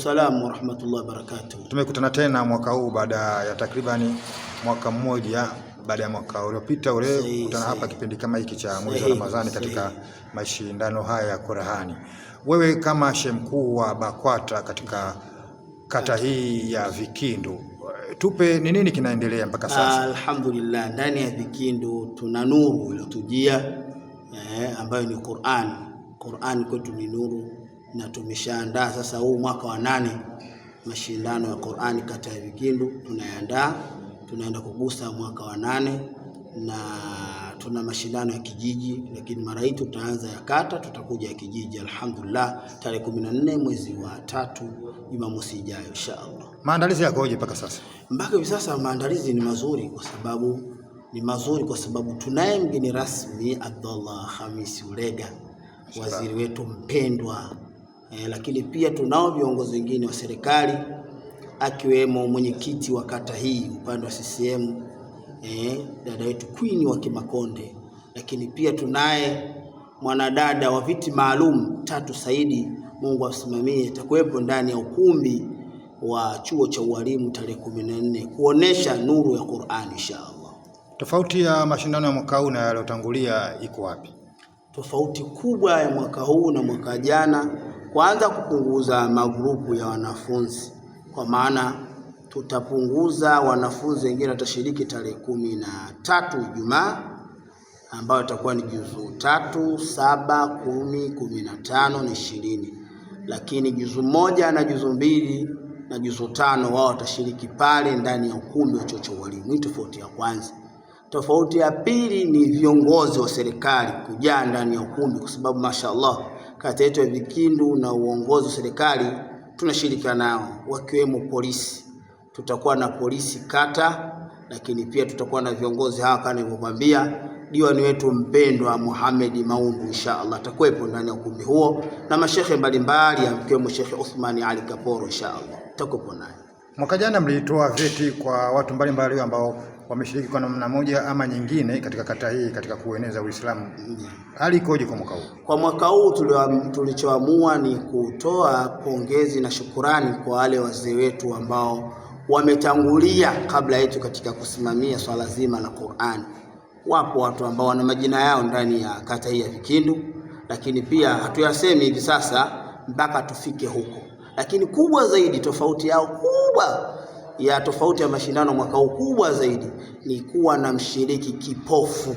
Salaam wa rahmatullahi wa barakatuh. Tumekutana tena mwaka huu baada ya takribani mwaka mmoja baada ya mwaka uliopita ule kukutana hapa kipindi kama hiki cha mwezi wa Ramadhani katika mashindano haya ya Qur'ani. Wewe kama shehe mkuu wa BAKWATA katika kata hii ya Vikindu, tupe ni nini kinaendelea mpaka sasa? Alhamdulillah, ndani ya Vikindu tuna nuru iliyotujia ambayo ni Qur'an. Qur'an kwetu ni nuru, na tumeshaandaa sasa huu mwaka wa 8 mashindano ya Qur'ani kata ya Vikindu tunayaandaa. Tunaenda kugusa mwaka wa 8 na tuna mashindano ya kijiji, lakini mara hii tutaanza ya kata, tutakuja ya kijiji alhamdulillah tarehe 14 mwezi wa 3 Jumamosi ijayo inshallah. Maandalizi yakoje mpaka sasa? Mpaka hivi sasa maandalizi ni mazuri kwa sababu tunaye mgeni rasmi Abdullah Khamis Ulega, waziri wetu mpendwa. Lakini pia tunao viongozi wengine wa serikali akiwemo mwenyekiti wa kata hii upande wa CCM dada yetu Queen wa Kimakonde, lakini pia tunaye mwanadada wa viti maalum Tatu Saidi, Mungu asimamie, atakuwepo ndani ya ukumbi wa chuo cha ualimu tarehe 14 kuonesha nuru ya Qur'ani inshallah. Tofauti ya mashindano ya mwaka huu na yaliyotangulia iko wapi? Tofauti kubwa ya mwaka huu na mwaka jana, kwanza kupunguza magrupu ya wanafunzi, kwa maana tutapunguza wanafunzi wengine watashiriki tarehe 13 Ijumaa, ambayo itakuwa ni juzu 3, 7, 10, 15 na 20. Lakini juzu 1 na juzu 2 na juzu 5 wao watashiriki pale ndani ya ukumbi wa chuo cha ualimu. Ni tofauti ya kwanza. Tofauti ya pili ni viongozi wa serikali kujaa ndani ya ukumbi, kwa sababu mashaallah kata yetu ya Vikindu na uongozi wa serikali tunashirikiana nao, wakiwemo polisi. Tutakuwa na polisi kata, lakini pia tutakuwa na viongozi hawa kama nilivyokuambia, diwani wetu mpendwa Muhammad Maundu inshallah atakuwepo ndani ya ukumbi huo, na mashehe mbalimbali akiwemo Sheikh Uthmani Ali Kaporo inshallah atakuwepo naye. Mwaka jana mlitoa vyeti kwa watu mbalimbali ambao wameshiriki kwa namna moja ama nyingine katika kata hii katika kueneza Uislamu. Hali ikoje kwa mwaka huu? Kwa mwaka huu tulichoamua ni kutoa pongezi na shukurani kwa wale wazee wetu ambao wametangulia kabla yetu katika kusimamia swala zima la Qur'an. Wapo watu ambao wana majina yao ndani ya kata hii ya Vikindu, lakini pia hatuyasemi hivi sasa mpaka tufike huko. Lakini kubwa zaidi, tofauti yao kubwa ya tofauti ya mashindano mwaka huu kubwa zaidi ni kuwa na mshiriki kipofu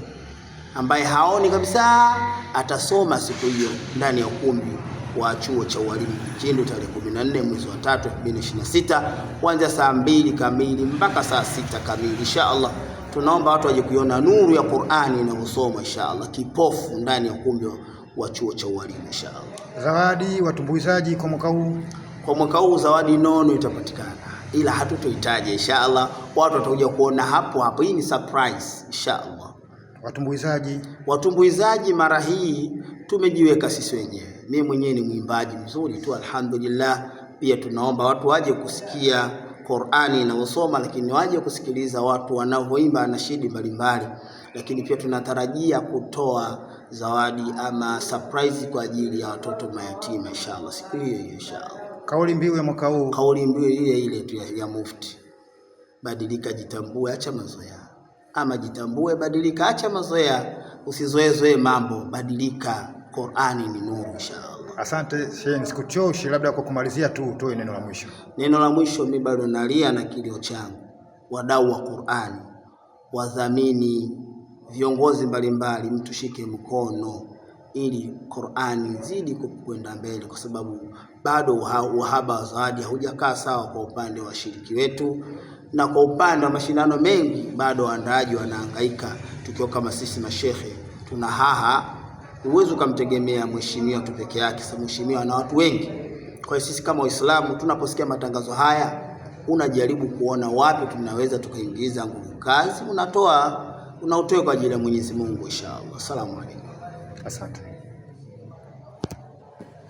ambaye haoni kabisa, atasoma siku hiyo ndani ya ukumbi wa chuo cha ualimu Vikindu tarehe 14 mwezi wa 3 2026 kuanzia saa 2 kamili mpaka saa 6 kamili inshallah. Tunaomba watu waje kuiona nuru ya Qur'ani inayosoma inshallah kipofu ndani ya ukumbi wa chuo cha ualimu inshallah. Zawadi watumbuizaji kwa mwaka huu? Kwa mwaka huu zawadi nono itapatikana, ila hatutoitaja inshallah. Watu watakuja kuona hapo. Hii ni surprise inshallah. Watumbuizaji mara hii tumejiweka sisi wenyewe. Mimi mwenyewe ni mwimbaji mzuri tu alhamdulillah. Pia tunaomba watu waje kusikia Qur'ani inayosoma, lakini waje kusikiliza watu wanavyoimba nashidi mbalimbali. Lakini pia tunatarajia kutoa zawadi ama surprise kwa ajili ya watoto mayatima inshallah siku hiyo inshallah. Kauli mbiu ya mwaka huu? Kauli mbiu ile tu ya Mufti, badilika, jitambue, acha mazoea. Ama jitambue, badilika, acha mazoea. Usizoezoe mambo, badilika. Qur'ani ni nuru inshallah. Asante Sheikh, sikuchoshi, labda kwa kumalizia tu utoe neno la mwisho. Neno la mwisho, mimi bado nalia na kilio changu. Wadau wa Qur'ani, wadhamini, viongozi mbalimbali, mtushike mkono ili Qur'ani zidi kwenda mbele, kwa sababu bado uhaba wa zawadi haujakaa sawa kwa upande wa washiriki wetu, na kwa upande wa mashindano mengi bado waandaaji wanahangaika. Tukiwa kama sisi mashehe tuna uwezo kumtegemea mheshimiwa tu peke yake, sababu mheshimiwa na watu wengi. Kwa hiyo sisi kama Waislamu tunaposikia matangazo haya, unajaribu kuona wapi tunaweza tukaingiza nguvu kazi, unautoa kwa ajili ya Mwenyezi Mungu inshallah. Asalamu alaykum. Asante.